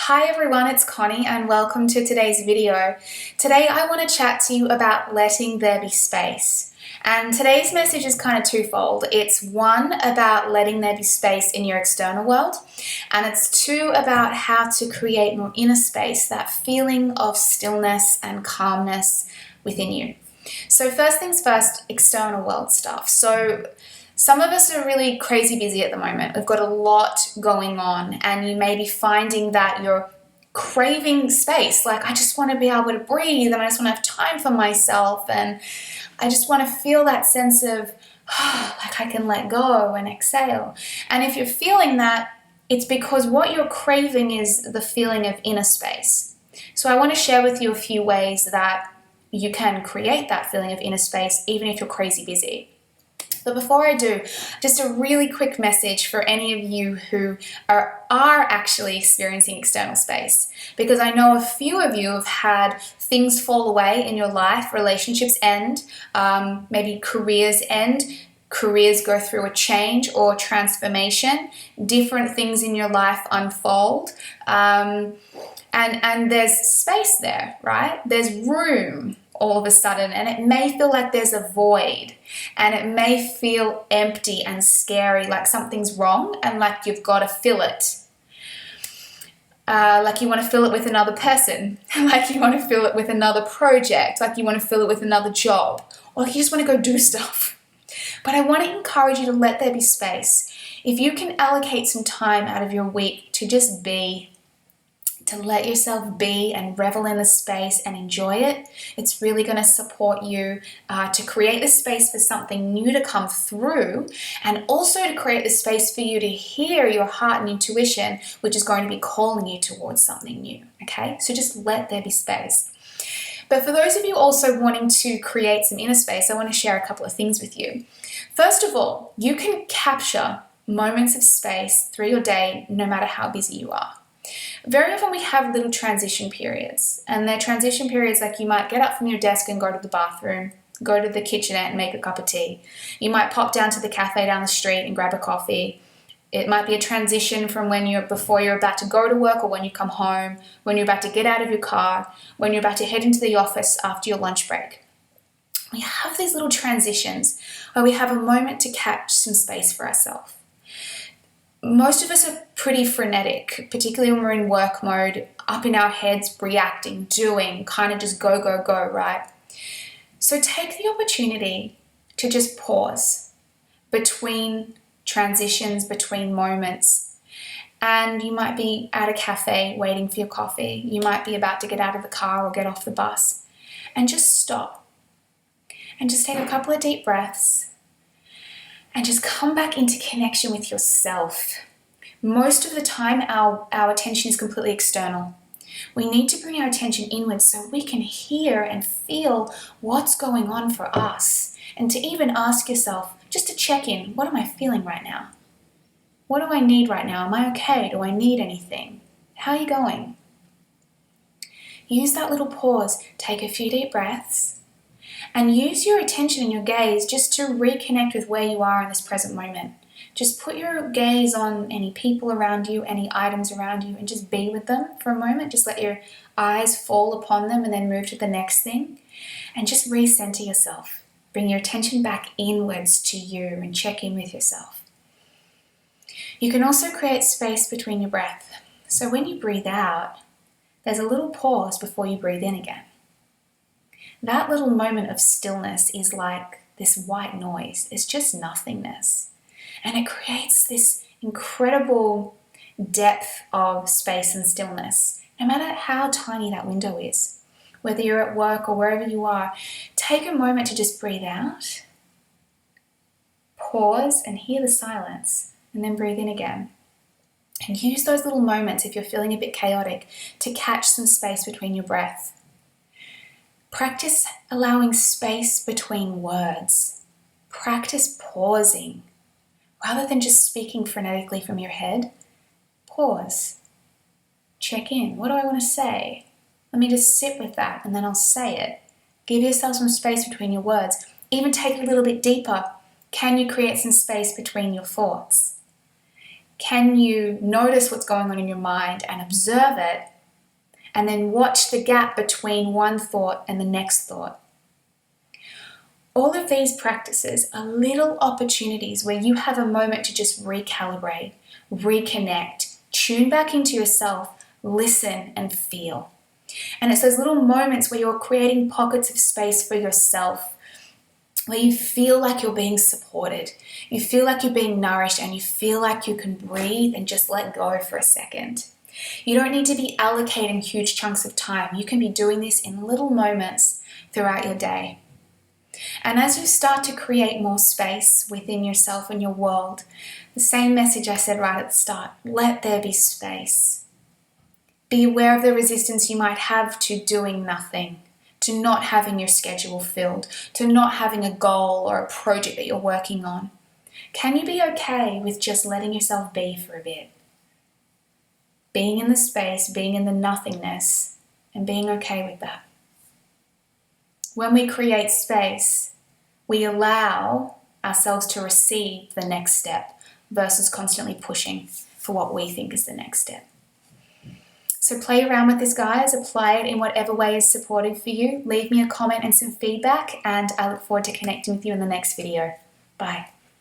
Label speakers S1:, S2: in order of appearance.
S1: Hi everyone, it's Connie and welcome to today's video. Today I want to chat to you about letting there be space. And today's message is kind of twofold. It's one about letting there be space in your external world, and it's two about how to create more inner space, that feeling of stillness and calmness within you. So first things first, external world stuff. So some of us are really crazy busy at the moment. We've got a lot going on, and you may be finding that you're craving space. Like, I just want to be able to breathe, and I just want to have time for myself, and I just want to feel that sense of, like I can let go and exhale. And if you're feeling that, it's because what you're craving is the feeling of inner space. So I want to share with you a few ways that you can create that feeling of inner space, even if you're crazy busy. But before I do, just a really quick message for any of you who are actually experiencing external space. Because I know a few of you have had things fall away in your life, relationships end, maybe careers end, careers go through a change or transformation, different things in your life unfold, and there's space there, right? There's room all of a sudden, and it may feel like there's a void, and it may feel empty and scary, like something's wrong and like you've got to fill it. Like you want to fill it with another person, like you want to fill it with another project, like you want to fill it with another job, or like you just want to go do stuff. But I want to encourage you to let there be space. If you can allocate some time out of your week to just be, to let yourself be and revel in the space and enjoy it, it's really going to support you to create the space for something new to come through, and also to create the space for you to hear your heart and intuition, which is going to be calling you towards something new. Okay, so just let there be space. But for those of you also wanting to create some inner space, I want to share a couple of things with you. First of all, you can capture moments of space through your day, no matter how busy you are. Very often we have little transition periods, and they're transition periods like you might get up from your desk and go to the bathroom, go to the kitchenette and make a cup of tea. You might pop down to the cafe down the street and grab a coffee. It might be a transition from before you're about to go to work, or when you come home, when you're about to get out of your car, when you're about to head into the office after your lunch break. We have these little transitions where we have a moment to catch some space for ourselves. Most of us are pretty frenetic, particularly when we're in work mode, up in our heads, reacting, doing, kind of just go, go, go, right? So take the opportunity to just pause between transitions, between moments. And you might be at a cafe waiting for your coffee. You might be about to get out of the car or get off the bus. And just stop. And just take a couple of deep breaths. And just come back into connection with yourself. Most of the time, our attention is completely external. We need to bring our attention inwards so we can hear and feel what's going on for us. And to even ask yourself, just to check in, what am I feeling right now? What do I need right now? Am I okay? Do I need anything? How are you going? Use that little pause, take a few deep breaths, and use your attention and your gaze just to reconnect with where you are in this present moment. Just put your gaze on any people around you, any items around you, and just be with them for a moment. Just let your eyes fall upon them and then move to the next thing. And just recenter yourself. Bring your attention back inwards to you and check in with yourself. You can also create space between your breath. So when you breathe out, there's a little pause before you breathe in again. That little moment of stillness is like this white noise. It's just nothingness. And it creates this incredible depth of space and stillness, no matter how tiny that window is. Whether you're at work or wherever you are, take a moment to just breathe out, pause and hear the silence, and then breathe in again. And use those little moments, if you're feeling a bit chaotic, to catch some space between your breath. Practice allowing space between words. Practice pausing. Rather than just speaking frenetically from your head, pause. Check in. What do I want to say? Let me just sit with that and then I'll say it. Give yourself some space between your words. Even take it a little bit deeper. Can you create some space between your thoughts? Can you notice what's going on in your mind and observe it, and then watch the gap between one thought and the next thought? All of these practices are little opportunities where you have a moment to just recalibrate, reconnect, tune back into yourself, listen and feel. And it's those little moments where you're creating pockets of space for yourself, where you feel like you're being supported, you feel like you're being nourished, and you feel like you can breathe and just let go for a second. You don't need to be allocating huge chunks of time. You can be doing this in little moments throughout your day. And as you start to create more space within yourself and your world, the same message I said right at the start, let there be space. Be aware of the resistance you might have to doing nothing, to not having your schedule filled, to not having a goal or a project that you're working on. Can you be okay with just letting yourself be for a bit? Being in the space, being in the nothingness, and being okay with that. When we create space, we allow ourselves to receive the next step versus constantly pushing for what we think is the next step. So play around with this, guys. Apply it in whatever way is supportive for you. Leave me a comment and some feedback, and I look forward to connecting with you in the next video. Bye.